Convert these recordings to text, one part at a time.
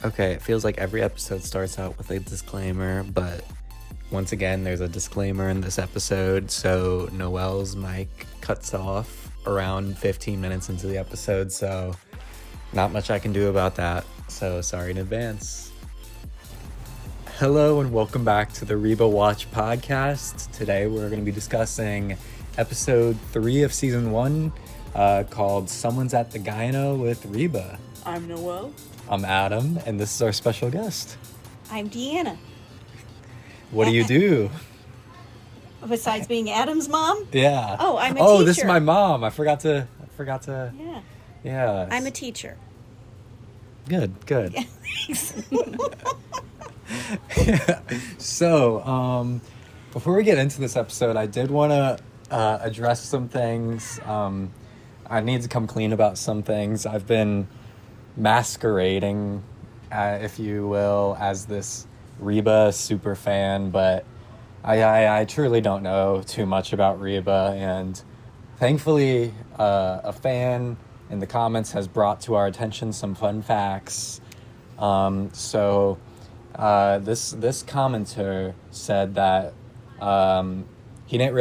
Okay, it feels like every episode starts out with a disclaimer, but once again, there's a disclaimer in this episode, so Noelle's mic cuts off around 15 minutes into the episode, so not much I can do about that, so sorry in advance. Hello and welcome back to the Reba Watch podcast. Today we're going to be discussing episode 3 of season 1 called Someone's at the Gyno with Reba. I'm Noelle. I'm Adam, and this is our special guest. I'm Deanna. What do you do? Besides being Adam's mom? Yeah. Oh, I'm a teacher. Oh, this is my mom. I forgot to. Yeah. Yeah. I'm a teacher. Good. Yeah, thanks. So, before we get into this episode, I did want to address some things. I need to come clean about some things. I've been masquerading, if you will, as this Reba super fan, but I truly don't know too much about Reba, and thankfully a fan in the comments has brought to our attention some fun facts. So this commenter said that he didn't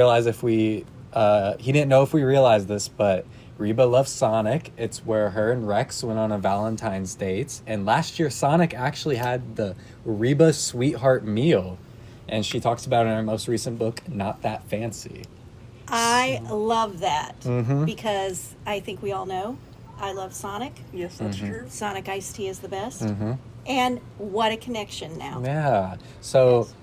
know if we realized this, but Reba loves Sonic. It's where her and Rex went on a Valentine's date. And last year, Sonic actually had the Reba Sweetheart Meal. And she talks about it in her most recent book, Not That Fancy. I love that Mm-hmm. because I think we all know I love Sonic. Yes, that's true. Sonic iced tea is the best. Mm-hmm. And what a connection now. Yeah. So Yes.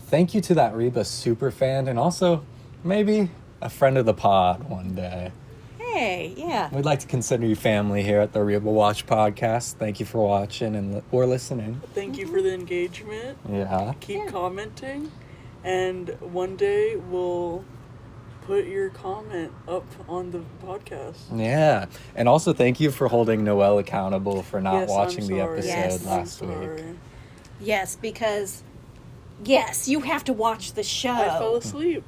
thank you to that Reba super fan. And also, maybe a friend of the pod one day. Hey, yeah. We'd like to consider you family here at the Reba Watch podcast. Thank you for watching or listening. Thank you for the engagement. Yeah. Keep Yeah. commenting. And one day we'll put your comment up on the podcast. Yeah. And also thank you for holding Noelle accountable for not Yes, I'm watching the sorry. episode Yes. last I'm week. sorry. Yes, because, yes, you have to watch the show. I fell asleep.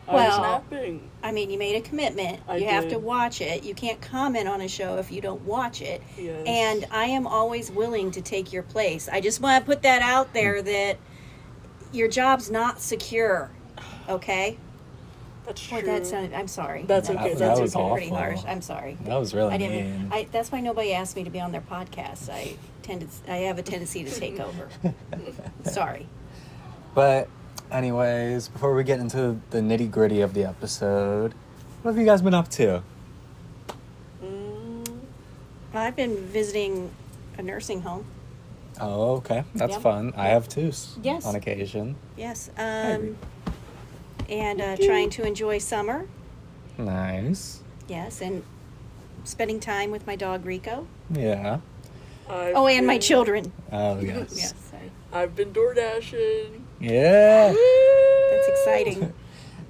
I was Well, napping. I mean, you made a commitment. I You have did. to watch it. You can't comment on a show if you don't watch it. Yes. And I am always willing to take your place. I just want to put that out there that your job's not secure. Okay? That's true. Boy, that sounded, I'm sorry. That's okay, that's was okay. pretty awful. harsh. I'm sorry. That was really I mean. didn't. That's why nobody asked me to be on their podcast. I have a tendency to take over. Sorry. But anyways, before we get into the nitty gritty of the episode, what have you guys been up to? Mm, I've been visiting a nursing home. Oh, okay. That's Yeah. fun. I have too, Yes. on occasion. Yes. Hey. And trying to enjoy summer. Nice. Yes, and spending time with my dog Rico. Yeah. Oh, and my children. Oh, yes. Yes, I've been door dashing. Yeah. that's exciting.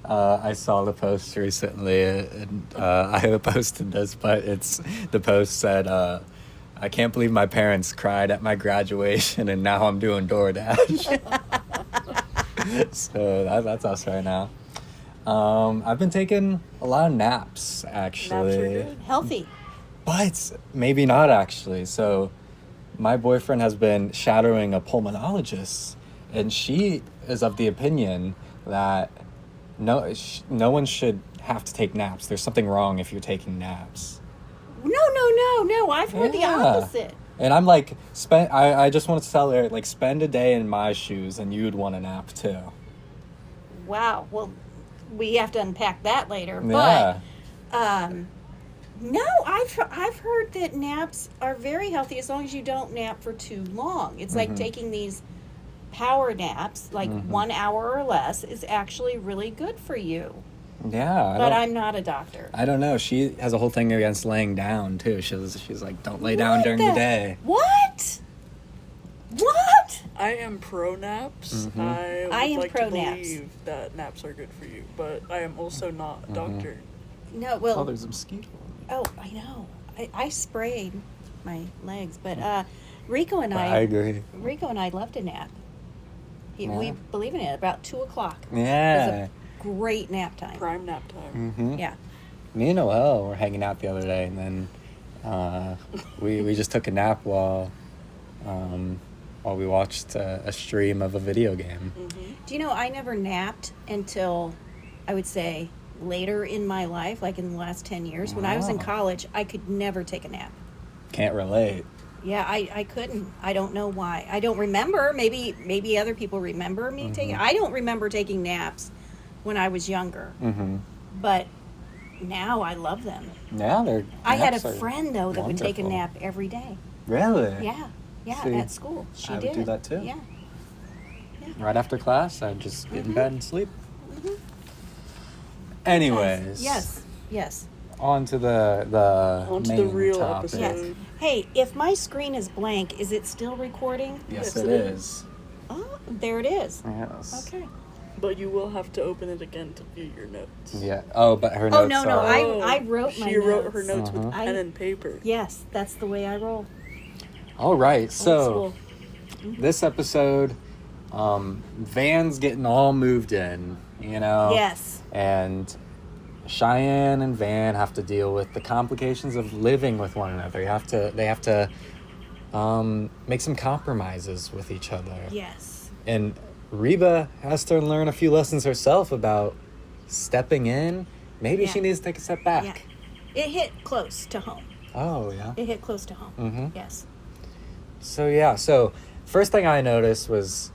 I saw the post recently, and I haven't posted this, but the post said, I can't believe my parents cried at my graduation, and now I'm doing DoorDash. So that's us right now. I've been taking a lot of naps, actually. Naps are good. Healthy. But maybe not, actually. So my boyfriend has been shadowing a pulmonologist, and she is of the opinion that no one should have to take naps. There's something wrong if you're taking naps. No. I've heard the Yeah. opposite. And I'm like, I just want to tell her, like, spend a day in my shoes and you'd want a nap too. Wow. Well, we have to unpack that later. Yeah. But no, I've heard that naps are very healthy as long as you don't nap for too long. It's like taking these power naps, like 1 hour or less, is actually really good for you. Yeah. But I'm not a doctor. I don't know. She has a whole thing against laying down too. She's like, don't lay down during the day. What? What? I am pro naps. Mhm. I would am like pro to naps. believe that naps are good for you, but I am also not a doctor. No, well, Oh, there's a mosquito. oh, I know. I sprayed my legs, but Rico and I agree. Rico and I loved a nap. We Yeah. believe in it about 2:00. Yeah. Great nap time. Prime nap time. Mm-hmm. Yeah. Me and Noelle were hanging out the other day, and then we just took a nap while while we watched a stream of a video game. Do you know, I never napped until, I would say, later in my life, like in the last 10 years. When I was in Wow. college, I could never take a nap. Can't relate. Yeah, I couldn't. I don't know why. I don't remember. Maybe other people remember me taking. I don't remember taking naps when I was younger. Mm-hmm. But now I love them. Yeah, I had a naps are friend though that would take a wonderful. nap every day. Really? Yeah, See, at school. She I would did. do that too. Yeah. Right after class, I'd just get in bed and sleep. Anyways. Yes. On to the On to main the real topic. episode. Yes. Hey, if my screen is blank, is it still recording? Yes, Yes, it it is. Oh, there it is. Yes. Okay. But you will have to open it again to view your notes. Yeah. Oh, but her notes Oh, no, are... I wrote my She wrote her notes. notes with Uh-huh. pen and paper. Yes, that's the way I roll. All right, Old so school. this episode, Van's getting all moved in, you know? Yes. And Cheyenne and Van have to deal with the complications of living with one another. They have to make some compromises with each other. Yes. And Reba has to learn a few lessons herself about stepping in. Maybe Yeah. she needs to take a step back. Yeah. It hit close to home. Oh, yeah. It hit close to home. Mhm. Yes. So first thing I noticed was,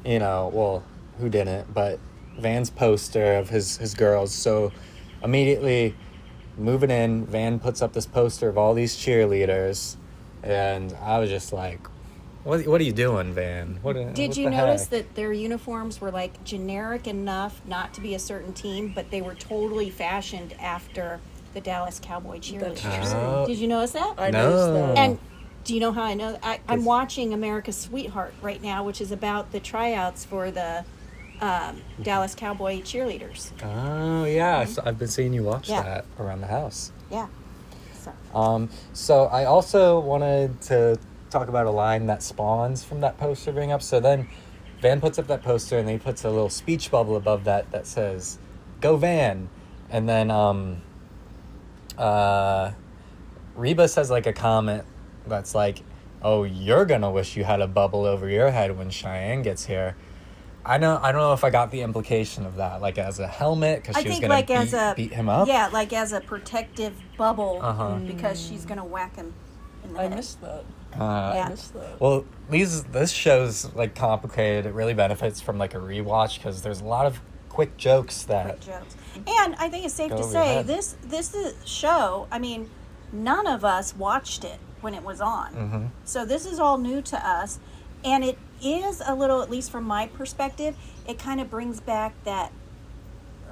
well, who didn't, but Van's poster of his girls. So immediately moving in, Van puts up this poster of all these cheerleaders, and I was just like, what are you doing, Van? Did what you the notice heck? that their uniforms were like generic enough not to be a certain team, but they were totally fashioned after the Dallas Cowboy That's cheerleaders? true. Oh. Did you notice that? I No. noticed that. And do you know how I know? I'm Cause- watching America's Sweetheart right now, which is about the tryouts for the Dallas Cowboy cheerleaders. Oh, yeah. I've been seeing you watch Yeah. that around the house. Yeah. So. So I also wanted to talk about a line that spawns from that poster being up. So then Van puts up that poster and he puts a little speech bubble above that says, "Go Van." And then Reba says like a comment that's like, "Oh, you're gonna wish you had a bubble over your head when Cheyenne gets here." I don't know if I got the implication of that, like as a helmet, because I she was think gonna like as a beat him up. Yeah, like as a protective bubble Uh-huh. because she's gonna whack him in the I head. missed that. Yeah. I missed that. Well, this show's like complicated. It really benefits from like a rewatch because there's a lot of quick jokes that. Quick jokes. And I think it's safe Go to over your say head. this is show. I mean, none of us watched it when it was on, Mhm. so this is all new to us, and it is a little, at least from my perspective, it kind of brings back that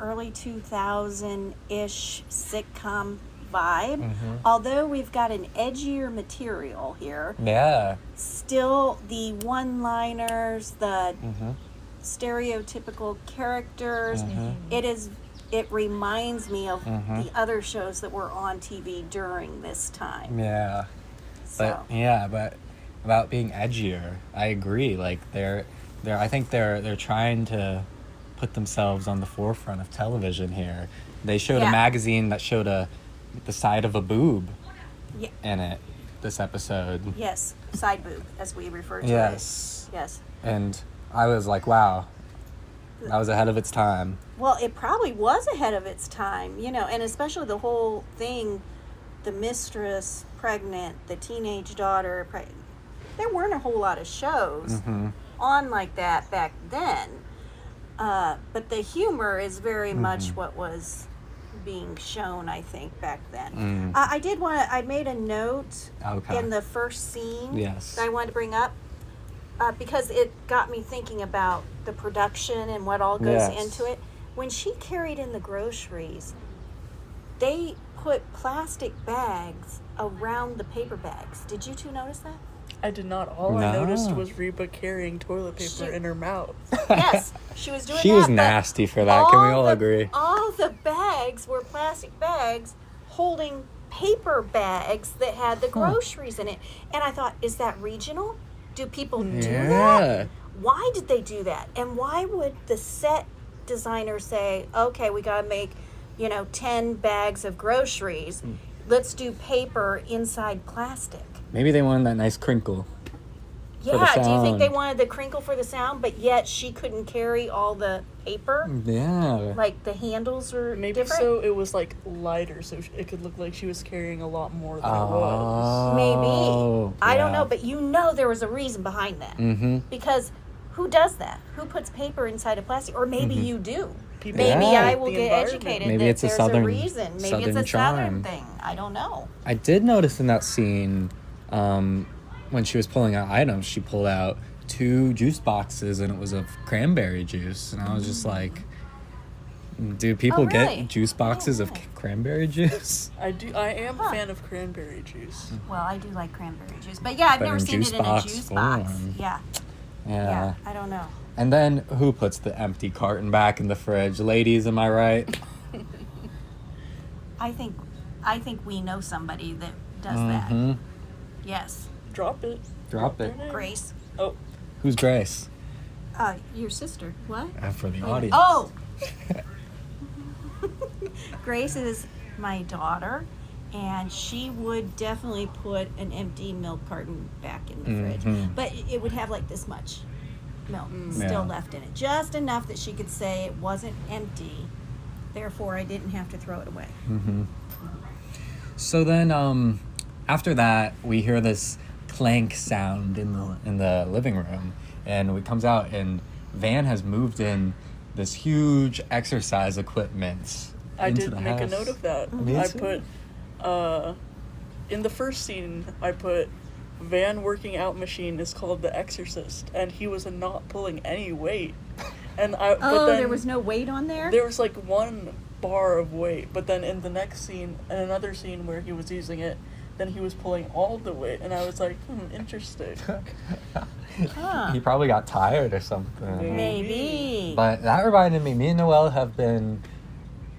early 2000-ish sitcom vibe. Mhm. Although we've got an edgier material here, Yeah. still the one-liners, the Mhm. stereotypical characters. Mhm. It reminds me of Mhm. the other shows that were on TV during this time. Yeah. So But about being edgier, I agree. Like I think they're trying to put themselves on the forefront of television here. They showed Yeah. a magazine that showed the side of a boob yeah, in it this episode. yes, side boob as we refer to Yes. it. Yes. And I was like, wow, that was ahead of its time. Well, it probably was ahead of its time, and especially the whole thing, the mistress pregnant, the teenage daughter pregnant. There weren't a whole lot of shows Mhm. on like that back then. But the humor is very much what was being shown, I think, back then. I made a note Okay. in the first scene Yes. that I wanted to bring up because it got me thinking about the production and what all goes Yes. into it. When she carried in the groceries, they put plastic bags around the paper bags. Did you two notice that? I did not. All I No. noticed was Reba carrying toilet paper She- in her mouth. Yes, she was doing She that. was but nasty for that. Can we all the- agree? All the bags were plastic bags holding paper bags that had the groceries in it. And I thought, is that regional? Do people do Yeah. that? Why did they do that? And why would the set designer say, okay, we got to make, 10 bags of groceries. Let's do paper inside plastic. Maybe they wanted that nice crinkle. for the Yeah, do you think sound. they wanted the crinkle for the sound, but yet she couldn't carry all the paper? Yeah. Like the handles were Maybe different? so it was like lighter, so it could look like she was carrying a lot more than it Oh. was. Maybe. I don't yeah. know, but there was a reason behind that. Mm-hmm. Because who does that? Who puts paper inside of plastic? Or maybe you do. People Maybe Yeah. I will the get environment. educated Maybe that it's a there's southern- a reason. Maybe southern it's a southern charm. thing. I don't know. I did notice in that scene, when she was pulling out items, she pulled out 2 juice boxes and it was of cranberry juice. And I was just like, do people Oh, really? get juice boxes of really? cranberry juice? I am a fan of cranberry juice. Well, I do like cranberry juice. But yeah, I've But never in seen juice it in a box juice box. form. Yeah. Yeah. I don't know. And then who puts the empty carton back in the fridge? Ladies, am I right? I think we know somebody that does that. Mhm. Yes. Drop it. Drop Their it. name. Grace. Oh, Who's Grace? Your sister. What? For the audience. Oh! Grace is my daughter, and she would definitely put an empty milk carton back in the fridge. Mhm. But it would have like this much milk still Yeah. left in it. Just enough that she could say it wasn't empty. Therefore, I didn't have to throw it away. Mm-hmm. So then, after that, we hear this clank sound in the living room, and it comes out, and Van has moved in this huge exercise equipment. I into did the make a house. note of that. Me I too. put, in the first scene, I put, Van working out machine is called The Exorcist, and he was not pulling any weight. And but then there was no weight on there? there was like 1 bar of weight, but then in the next scene, in another scene where he was using it, then he was pulling all the weight, and I was like, interesting. Huh. He probably got tired or something. Maybe. But that reminded me and Noelle have been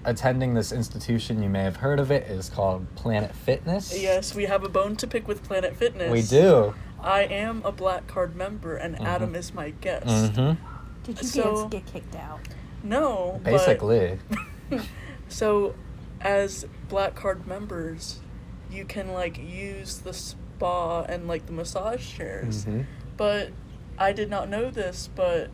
attending this institution. You may have heard of it. It's called Planet Fitness. Yes, we have a bone to pick with Planet Fitness. We do. I am a Black Card member, and Adam is my guest. Mm-hmm. Did you So- get kicked out? No, Basically. So, as Black Card members, you can like use the spa and like the massage chairs. Mhm. But I did not know this, but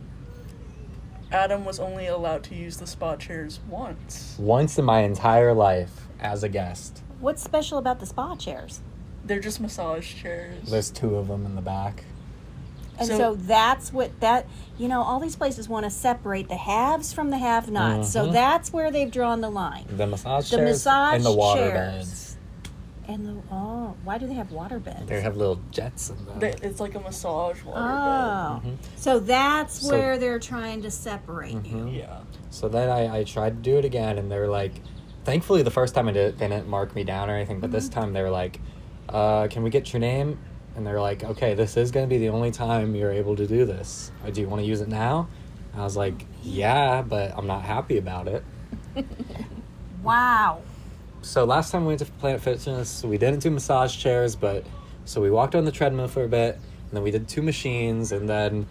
Adam was only allowed to use the spa chairs once. Once in my entire life as a guest. What's special about the spa chairs? They're just massage chairs. There's 2 of them in the back. And So- so that's what all these places want to separate the haves from the have-nots. So Mhm. that's where they've drawn the line. The massage The chairs massage and the water chairs. beds. And why do they have water beds? They have little jets in them. It's like a massage water Oh, Mhm. so that's So- where they're trying to separate you. bed. Yeah. So then I tried to do it again, and they were like, thankfully the first time I did it, they didn't mark me down or anything, but this time they were like, can we get your name? And they were like, okay, this is going to be the only time you're able to do this. Do you want to use it now? And I was like, yeah, but I'm not happy about it. Wow. So last time we went to Planet Fitness, we didn't do massage chairs, so we walked on the treadmill for a bit, and then we did 2 machines, and then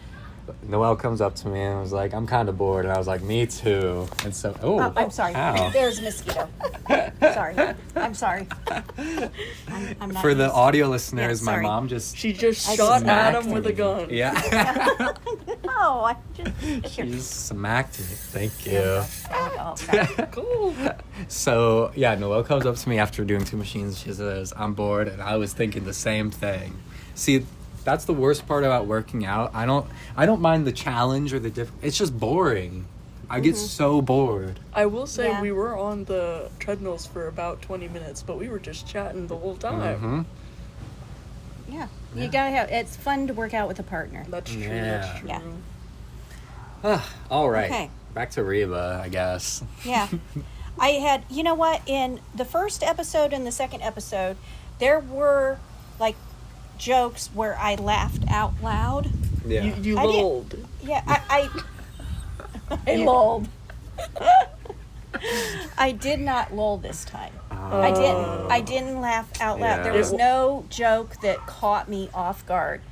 Noelle comes up to me and was like, I'm kind of bored. And I was like, me too. And so, Oh, I'm sorry. ow. There's a mosquito. Sorry. I'm sorry. I'm not For the used- audio listeners, Yeah, my sorry. mom just She just I shot smacked Adam with a me. gun. Yeah. No, I just. She just smacked me. Thank you. Oh, sorry. Cool. So, yeah, Noelle comes up to me after doing 2 machines. She says, I'm bored. And I was thinking the same thing. See, that's the worst part about working out. I don't mind the challenge or the it's just boring. I get so bored. I will say Yeah. we were on the treadmills for about 20 minutes, but we were just chatting the whole time. Mhm. Yeah. You gotta have. It's fun to work out with a partner. That's true. Yeah. That's true. Yeah. All right. Okay. Back to Reba, I guess. Yeah. I had. You know what? In the first episode and the second episode, there were like jokes where I laughed out loud. Yeah. You I did- lulled. Yeah. I lulled. I did not lull this time. I didn't. I didn't laugh out loud. Yeah. There was no joke that caught me off guard.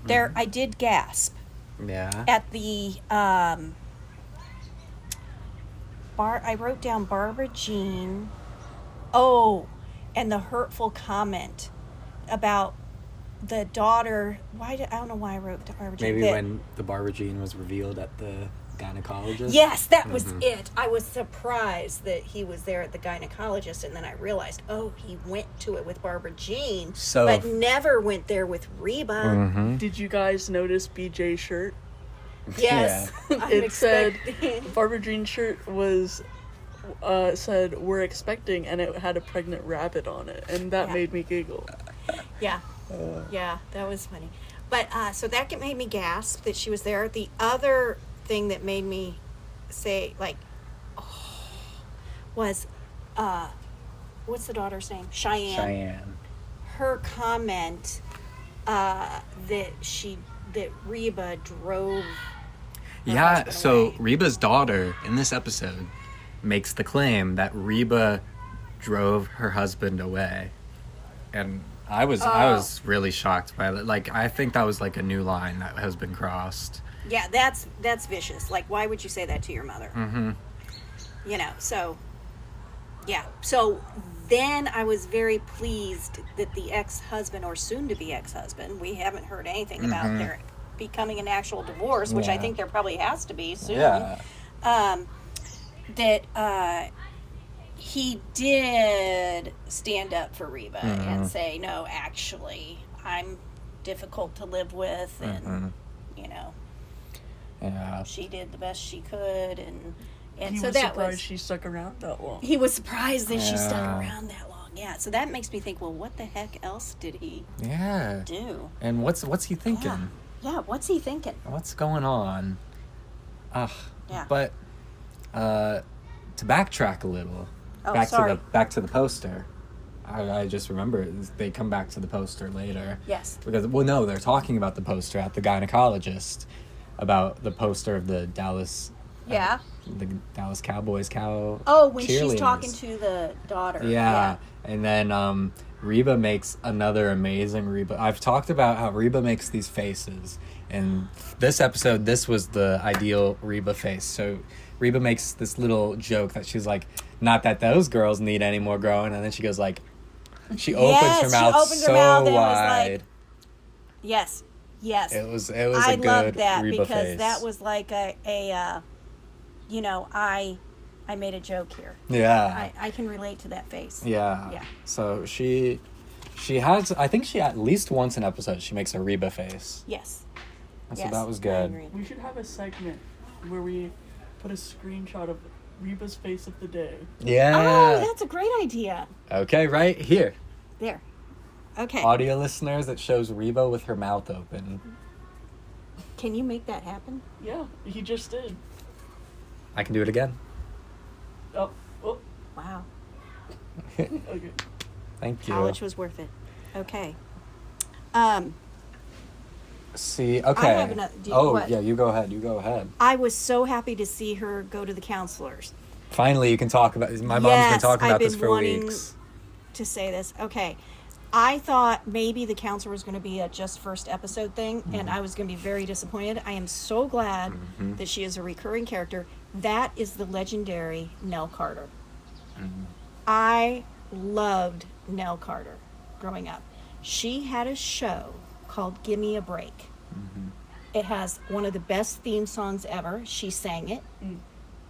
There, I did gasp Yeah. at the I wrote down Barbara Jean. Oh, and the hurtful comment about the daughter. I don't know why I wrote to Barbara Jean. Maybe when the Barbara Jean was revealed at the gynecologist. Yes, that was it. I was surprised that he was there at the gynecologist, and then I realized, oh, he went to it with Barbara Jean, but never went there with Reba. Did you guys notice BJ's shirt? Yes. It said, Barbara Jean's shirt was, said, we're expecting, and it had a pregnant rabbit on it, and that made me giggle. Yeah. Yeah, that was funny. But, so that made me gasp that she was there. The other thing that made me say, like, oh, was, what's the daughter's name? Cheyenne. Her comment, that Reba drove her husband so away. Reba's daughter in this episode makes the claim that Reba drove her husband away. And I was really shocked by it. Like, I think that was like a new line that has been crossed. Yeah, that's vicious. Like, why would you say that to your mother? You know, so, yeah. So then I was very pleased that the ex-husband, or soon-to-be ex-husband, we haven't heard anything about their becoming an actual divorce, which I think there probably has to be soon. Yeah. That he did stand up for Reba and say, no, actually, I'm difficult to live with, and, you know, she did the best she could, and He so was that surprised was... she stuck around that long. He was surprised that she stuck around that long. Yeah, so that makes me think, well, what the heck else did he do? And what's he thinking? Yeah, what's he thinking? What's going on? Yeah. But to backtrack a little, sorry. back to the poster. I just remember they come back to the poster later. Yes. Because no, they're talking about the poster at the gynecologist, about the poster of the Dallas. Yeah. The Dallas Cowboys when she's cheerleaders. talking to the daughter. Yeah. And then Reba makes another amazing Reba. I've talked about how Reba makes these faces. And this episode, this was the ideal Reba face. So Reba makes this little joke that she's like, not that those girls need any more growing. And then she goes like, she opens her mouth so wide. Like, yes. It was a I good love that Reba because face. that was like a you know, I made a joke here. Yeah. I can relate to that face. Yeah. Yeah. So she has, I think she at least once an episode she makes a Reba face. Yes. And so that was good. We should have a segment where we put a screenshot of Reba's face of the day. Yeah. Oh, that's a great idea. Okay, right here. There. Okay. Audio listeners, it shows Reba with her mouth open. Can you make that happen? Yeah, he just did. I can do it again. Oh. Wow. Okay. Thank you. College was worth it. Okay. See, okay. I have another- what? yeah, you go ahead. I was so happy to see her go to the counselors. Finally, you can talk about, my mom's been talking about this for wanting weeks. to say this. Okay. I thought maybe the counselor was going to be a just first episode thing, and I was going to be very disappointed. I am so glad that she is a recurring character. That is the legendary Nell Carter. I loved Nell Carter growing up. She had a show called Gimme a Break. It has one of the best theme songs ever. She sang it.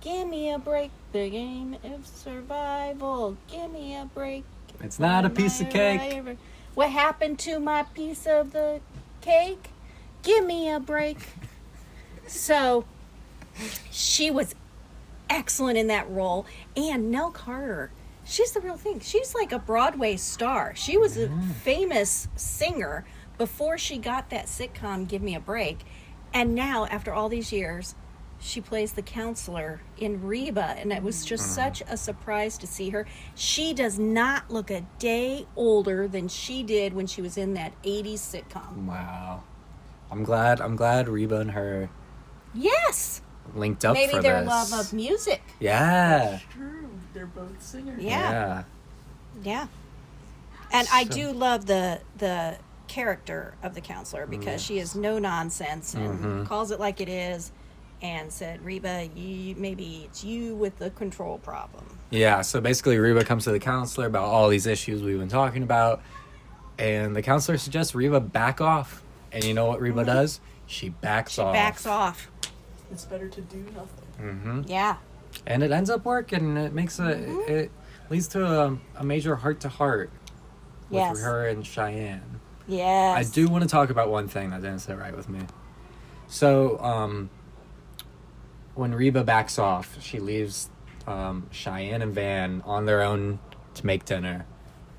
Gimme a break, the game of survival. Gimme a break. It's not a piece of cake. What happened to my piece of the cake? Give me a break. So she was excellent in that role. And Nell Carter, she's the real thing. She's like a Broadway star. She was a famous singer before she got that sitcom Give Me a Break. And now, after all these years, she plays the counselor in Reba, and it was just such a surprise to see her. She does not look a day older than she did when she was in that 80s sitcom. Wow. I'm glad Reba and her linked up Maybe for their this. love of music. Yeah. That's true. They're both singers. Yeah. And I do love the character of the counselor because she is no nonsense and calls it like it is. And said, Reba, maybe it's you with the control problem. Yeah, so basically Reba comes to the counselor about all these issues we've been talking about. And the counselor suggests Reba back off. And you know what Reba does? She backs off. Backs off. It's better to do nothing. Mm-hmm. Yeah. And it ends up working. It makes it leads to a major heart-to-heart with Yes. her and Cheyenne. Yes. I do want to talk about one thing that didn't sit right with me. So, when Reba backs off, she leaves Cheyenne and Van on their own to make dinner.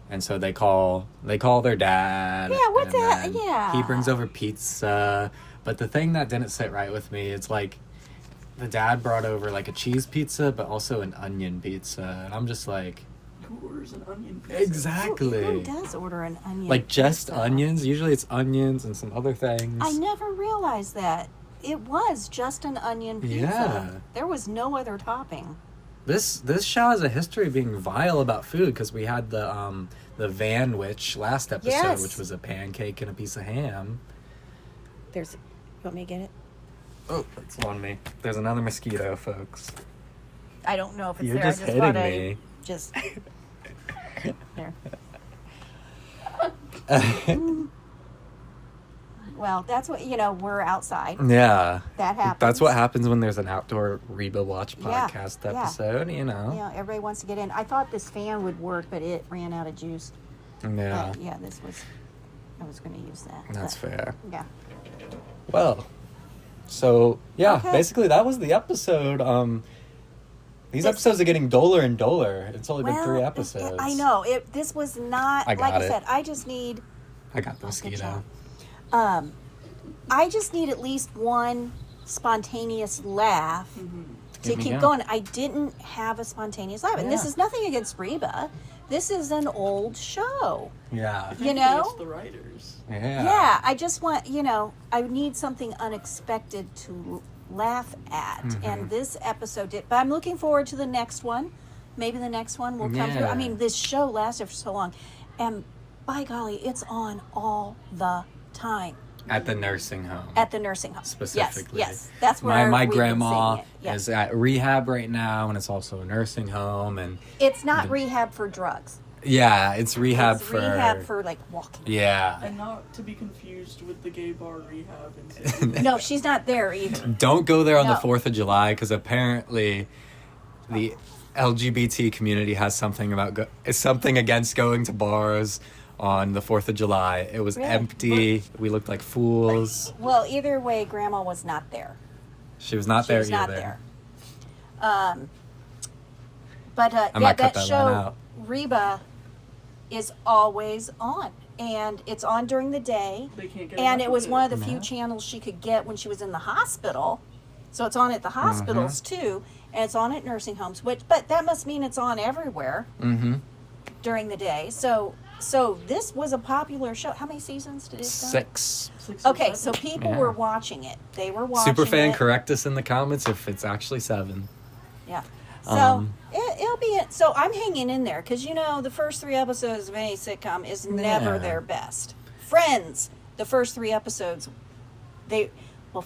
And so they call their dad. Yeah, what's and that? then Yeah. He brings over pizza. But the thing that didn't sit right with me, it's like the dad brought over like a cheese pizza, but also an onion pizza. And I'm just like, Who orders an onion pizza? exactly. Who does order an onion? Like just pizza? onions. Usually it's onions and some other things. I never realized that. It was just an onion pizza. Yeah. There was no other topping. This show has a history of being vile about food because we had the Van Witch last episode, Yes. which was a pancake and a piece of ham. You want me to get it? Oh, it's on me. There's another mosquito, folks. I don't know if it's You're there. just I just hitting thought me. Just there. Well, that's what we're outside. Yeah. That happens. That's what happens when there's an outdoor Reba Watch Yeah, podcast yeah. episode, Everybody wants to get in. I thought this fan would work, but it ran out of juice. Yeah. But I was going to use that. That's but, fair. Yeah. Well, so yeah, Okay. basically that was the episode. These episodes are getting duller and duller. It's only been 3 episodes. I know. This was not, I like got I it. said, I just need, I got the good mosquito. job. I just need at least one spontaneous laugh to Here we keep go. going. I didn't have a spontaneous laugh. And this Yeah. is nothing against Reba. This is an old show. Yeah. I think You know? It's the writers. Yeah. Yeah, I just want, I need something unexpected to laugh at. Mm-hmm. And this episode did. But I'm looking forward to the next one. Maybe the next one will come through. Yeah. I mean, this show lasted for so long. And by golly, it's on all the time At the nursing home. at the nursing home. Specifically. Yes. That's where my we've been grandma seeing it. Yeah. is at rehab right now, and it's also a nursing home, and It's not rehab for drugs. yeah, it's rehab It's for rehab for like walking. yeah. And not to be confused with the gay bar rehab in San No, she's not there either. Don't go there on the No. 4th of July because apparently the LGBT community has something something against going to bars on the 4th of July. It was Really? empty. We looked like fools. Well, either way, Grandma was not there. She was not She there was either. not there. But I might cut that that show, line out. Reba, is always on, and it's on during the day. They can't get And enough it was of one of the No. few channels she could get when she was in the hospital. So it's on at the hospitals Mm-hmm. too, and it's on at nursing homes. But that must mean it's on everywhere Mm-hmm. during the day. So this was a popular show. How many seasons did it go? 6. 6 or Okay, so 7. people Yeah. were watching it. They were watching Superfan, it. correct us in the comments if it's actually 7. Yeah. So Um, it'll be it. So I'm hanging in there because the first 3 episodes of any sitcom is never Yeah. their best. Friends, the first 3 episodes,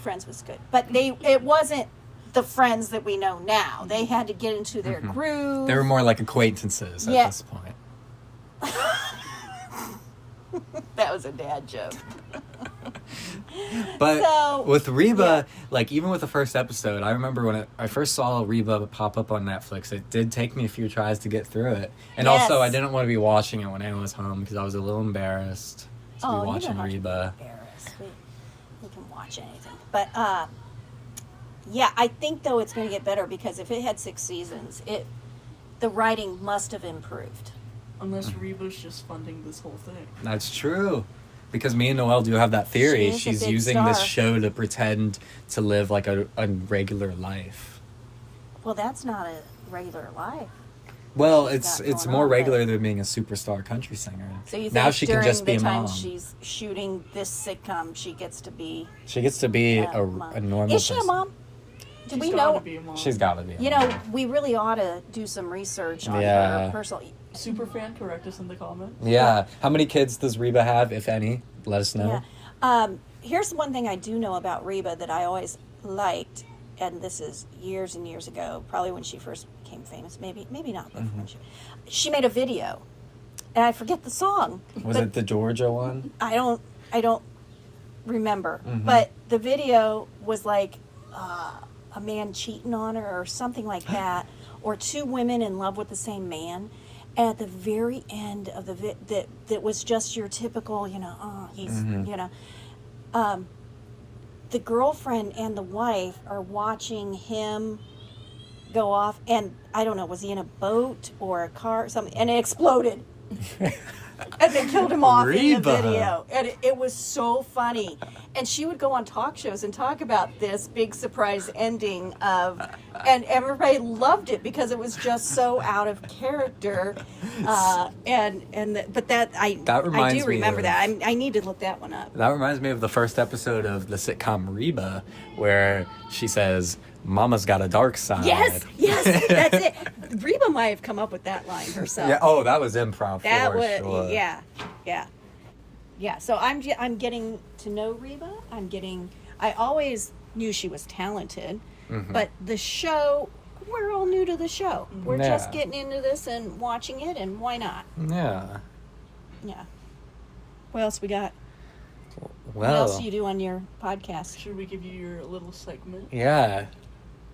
Friends was good, but it wasn't the Friends that we know now. They had to get into their groove. They were more like acquaintances at Yeah. this point. That was a dad joke. But So, with Reba, like even with the first episode, I remember when I first saw Reba pop up on Netflix, it did take me a few tries to get through it. And Yes. also, I didn't want to be watching it when Anna was home because I was a little embarrassed to be you watching don't have to be Reba. embarrassed. We can watch anything. But yeah, I think though it's going to get better because if it had 6 seasons, the writing must have improved. Unless Reba's just funding this whole thing. That's true. Because me and Noelle do have that theory. She is a She's big using this star. show to pretend to live like a regular life. Well, that's not a regular life. Well, She's it's got going more on, but- regular than being a superstar country singer. So you think now she can during just be the a time mom. she's shooting this sitcom, she gets to be She gets to be a a mom. normal Is she a person. mom? Do She's we gotta know? be a mom. She's got to be. You know, we really ought to do some research on Yeah. her personal. Superfan, correct us in the comments. Yeah. How many kids does Reba have, if any? Let us know. Yeah. Here's one thing I do know about Reba that I always liked, and this is years and years ago, probably when she first became famous. Maybe not before. Mm-hmm. She made a video, and I forget the song. Was but it the Georgia one? I don't remember. Mhm. But the video was like a man cheating on her or something like that, or two women in love with the same man. And at the very end of the that was just your typical, he's, the girlfriend and the wife are watching him go off, and I don't know, was he in a boat or a car or something, and it exploded. And they killed him off in the Reba. video. And it was so funny. And she would go on talk shows and talk about this big surprise ending and everybody loved it because it was just so out of character. But I reminds do me remember of- that. I need to look that one up. That reminds me of the first episode of the sitcom Reba, where she says, "Mama's got a dark side." Yes, that's it. Reba might have come up with that line herself. Yeah. Oh, that was improv. That for was sure. yeah. So I'm getting to know Reba. I always knew she was talented, but the show, we're all new to the show. We're just Yeah. getting into this and watching it, and why not? Yeah. Yeah. What else we got? Well. What else do you do on your podcast? Should we give you your little segment? Yeah.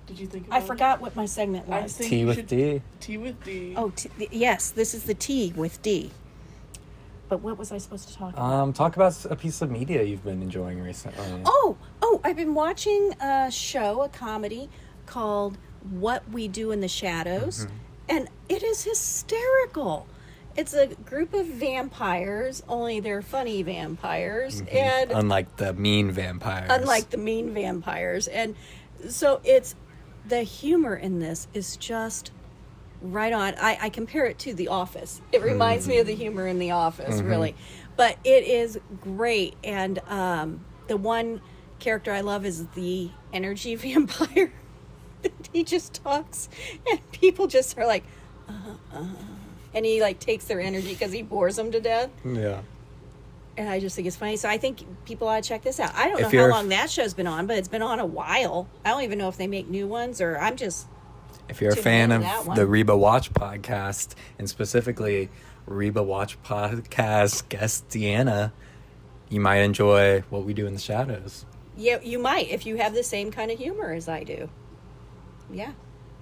Did you think about I forgot what my segment I was. think Tea you with should- D. Tea with D. Oh, yes, this is the Tea with D. But what was I supposed to talk about? Talk about a piece of media you've been enjoying recently. Oh, I've been watching a comedy called What We Do in the Shadows, and it is hysterical. It's a group of vampires, only they're funny vampires, and Unlike the mean vampires. unlike the mean vampires. And so the humor in this is just right on. I compare it to The Office. It reminds me of the humor in The Office, really. But it is great. And the one character I love is the energy vampire. He just talks, and people just are like, and he like takes their energy because he bores them to death. Yeah. And I just think it's funny. So I think people ought to check this out. I don't If know how you're- long that show's been on, but it's been on a while. I don't even know if they make new ones, or I'm just... If you're a Tune fan into of that one. the Reba Watch podcast, and specifically Reba Watch podcast guest Deanna, you might enjoy What We Do in the Shadows. Yeah, you might, if you have the same kind of humor as I do. Yeah,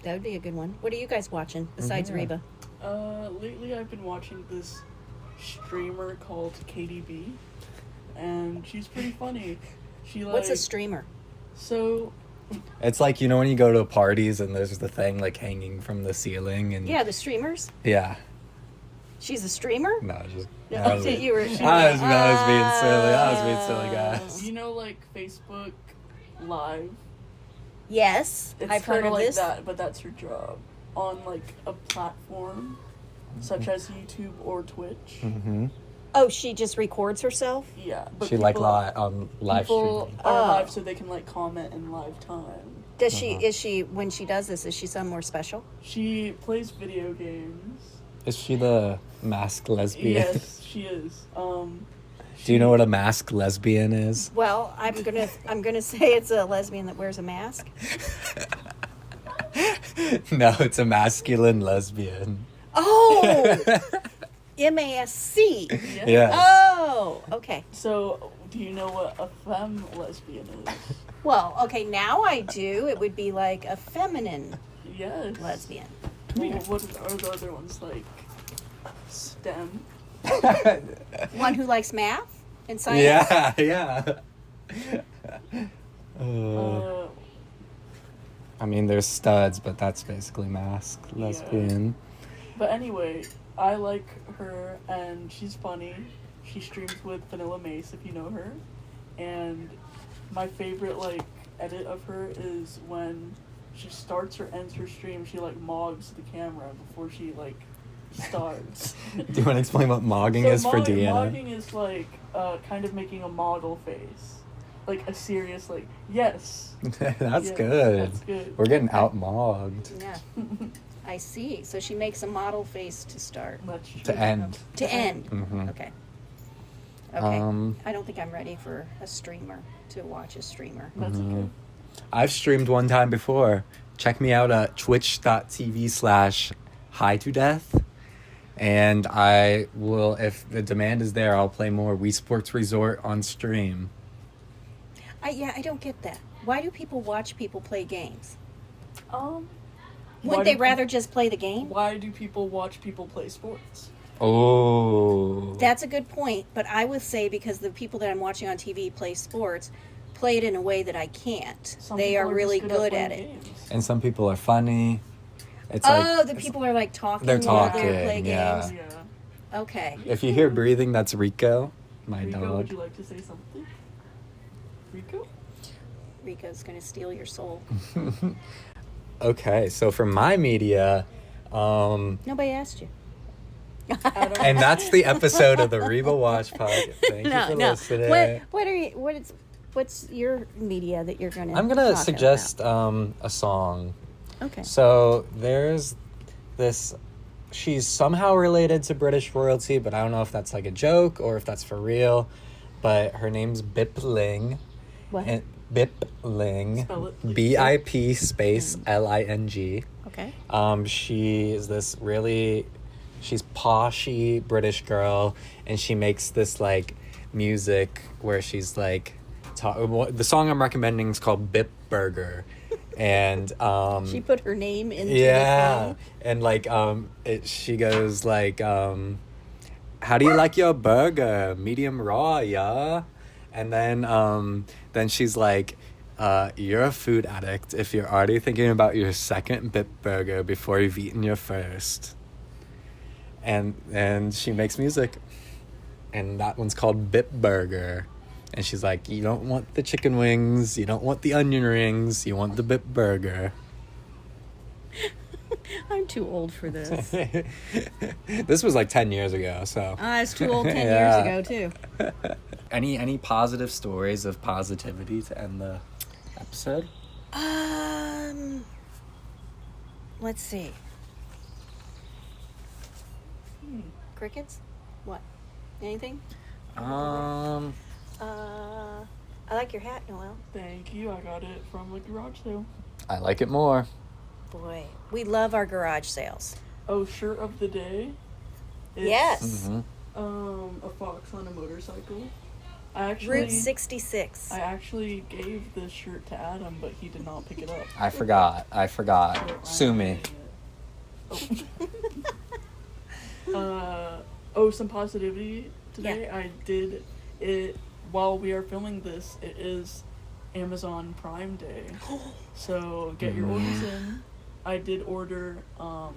that would be a good one. What are you guys watching besides Yeah. Reba? Lately I've been watching this streamer called KDB, and she's pretty funny. She like What's a streamer? so It's like, when you go to parties and there's the thing like hanging from the ceiling and Yeah, the streamers. yeah. She's a streamer? No, just No, I was, you were- I was being silly. I was being silly, guys. you know, like Facebook Live. Yes, It's I've heard kinda of like this. that, but that's her job on like a platform such as YouTube or Twitch. Mm-hmm. Oh, she just records herself? Yeah, but She like people- live people streaming. are Oh. live so they can like comment in live time. Does she, is she, when she does this, is she somewhere special? She plays video games. Is she the masked lesbian? Yes, she is. Do you know what a masked lesbian is? Well, I'm gonna say it's a lesbian that wears a mask. No, it's a masculine lesbian. Oh, M-A-S-C. Yes. Oh, okay. So, do you know what a femme lesbian is? Well, okay, now I do. It would be like a feminine Yes. lesbian. Well, what are the other ones like? STEM. One who likes math and science. Yeah. Uh, I mean, there's studs, but that's basically masked lesbian. but anyway, I like her and she's funny. She streams with Vanilla Mace, if you know her. And my favorite like edit of her is when she starts or ends her stream, she like mogs the camera before she like starts. Do you want to explain what mogging is for Deanna? Mogging is like kind of making a model face. Like a serious like, yes. That's Yes, good. that's good. We're getting out-mogged. Yeah. I see. So she makes a model face to start. That's true. To end. To end. Mhm. Okay. Okay. Um, I don't think I'm ready for a streamer, to watch a streamer. That's okay. I've streamed one time before. Check me out at twitch.tv/high2death. And I will, if the demand is there, I'll play more Wii Sports Resort on stream. I don't get that. Why do people watch people play games? Why Wouldn't do they rather just play the game? Why do people watch people play sports? Oh. That's a good point, but I would say because the people that I'm watching on TV play sports, play it in a way that I can't. Some They people are really just good playing at it. games. And some people are funny. It's The people are like talking They're while talking, they play yeah. games. Yeah. Okay. If you hear breathing, that's Rico, my Rico, dog. would you like to say something? Rico? Rico's going to steal your soul. Okay, so for my media, Nobody asked you. and that's the episode of the Reba Watch podcast. Thank you for listening. What's your media that you're going to I'm gonna suggest a song. Okay. So there's this. She's somehow related to British royalty, but I don't know if that's like a joke or if that's for real. But her name's Bip Ling. What? And Bip Ling. Spell it, please. BIP space LING. Okay. She is this really, she's poshy British girl, and she makes this like music where she's like, the song I'm recommending is called Bip Burger, and She put her name into the yeah, song. and like she goes like, how do you like your burger? Medium raw, yeah. And then she's like, you're a food addict if you're already thinking about your second Bip Burger before you've eaten your first. And she makes music, and that one's called Bip Burger. And she's like, you don't want the chicken wings, you don't want the onion rings, you want the Bip Burger. I'm too old for this. This was like 10 years ago, so. I was too old 10 Yeah. years ago, too. Any positive stories of positivity to end the episode? Let's see. Crickets? What? Anything? I like your hat, Noel. Thank you. I got it from the garage sale. I like it more. Boy, we love our garage sales. Oh, shirt of the day. It's, Yes. Mm-hmm. A fox on a motorcycle. I actually Route 66. I actually gave this shirt to Adam, but he did not pick it up. I forgot. So Sue I'm me. getting it. Some positivity today. Yeah. I did it while we are filming this. It is Amazon Prime Day, so get your orders in. I did order a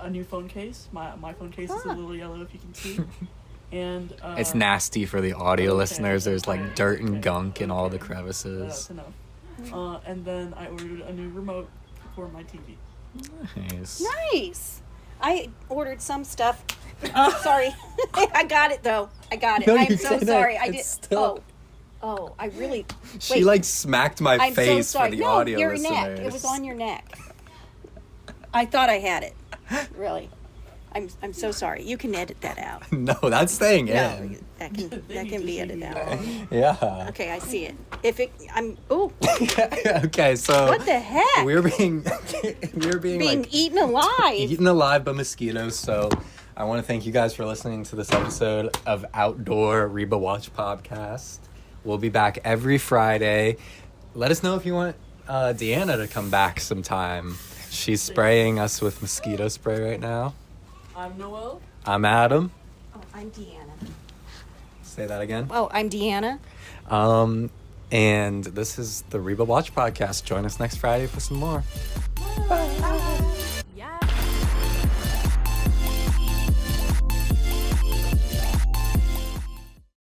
new phone case. My phone case is a little yellow, if you can see. And It's nasty for the audio okay, listeners. There's like okay, dirt and okay, gunk in all the okay. crevices. That's enough. And then I ordered a new remote for my TV. Nice. Nice. I ordered some stuff. Sorry. I got it, though. I got it. No, you I'm so didn't. sorry. I did. It's still- Oh, I really. She Wait. like smacked my I'm so face sorry. for the No, audio your listeners. neck. It was on your neck. I thought I had it. Really. I'm so sorry. You can edit that out. No, that's staying No, in. that can be edited out. Yeah. Okay, I see it. If it, ooh, Okay, so what the heck? we're being Being like eaten alive. eaten alive by mosquitoes. So I want to thank you guys for listening to this episode of Outdoor Reba Watch Podcast. We'll be back every Friday. Let us know if you want Deanna to come back sometime. She's spraying us with mosquito spray right now. I'm Noel. I'm Adam. Oh, I'm Deanna. Say that again. Oh, I'm Deanna. And this is the Reba Watch Podcast. Join us next Friday for some more.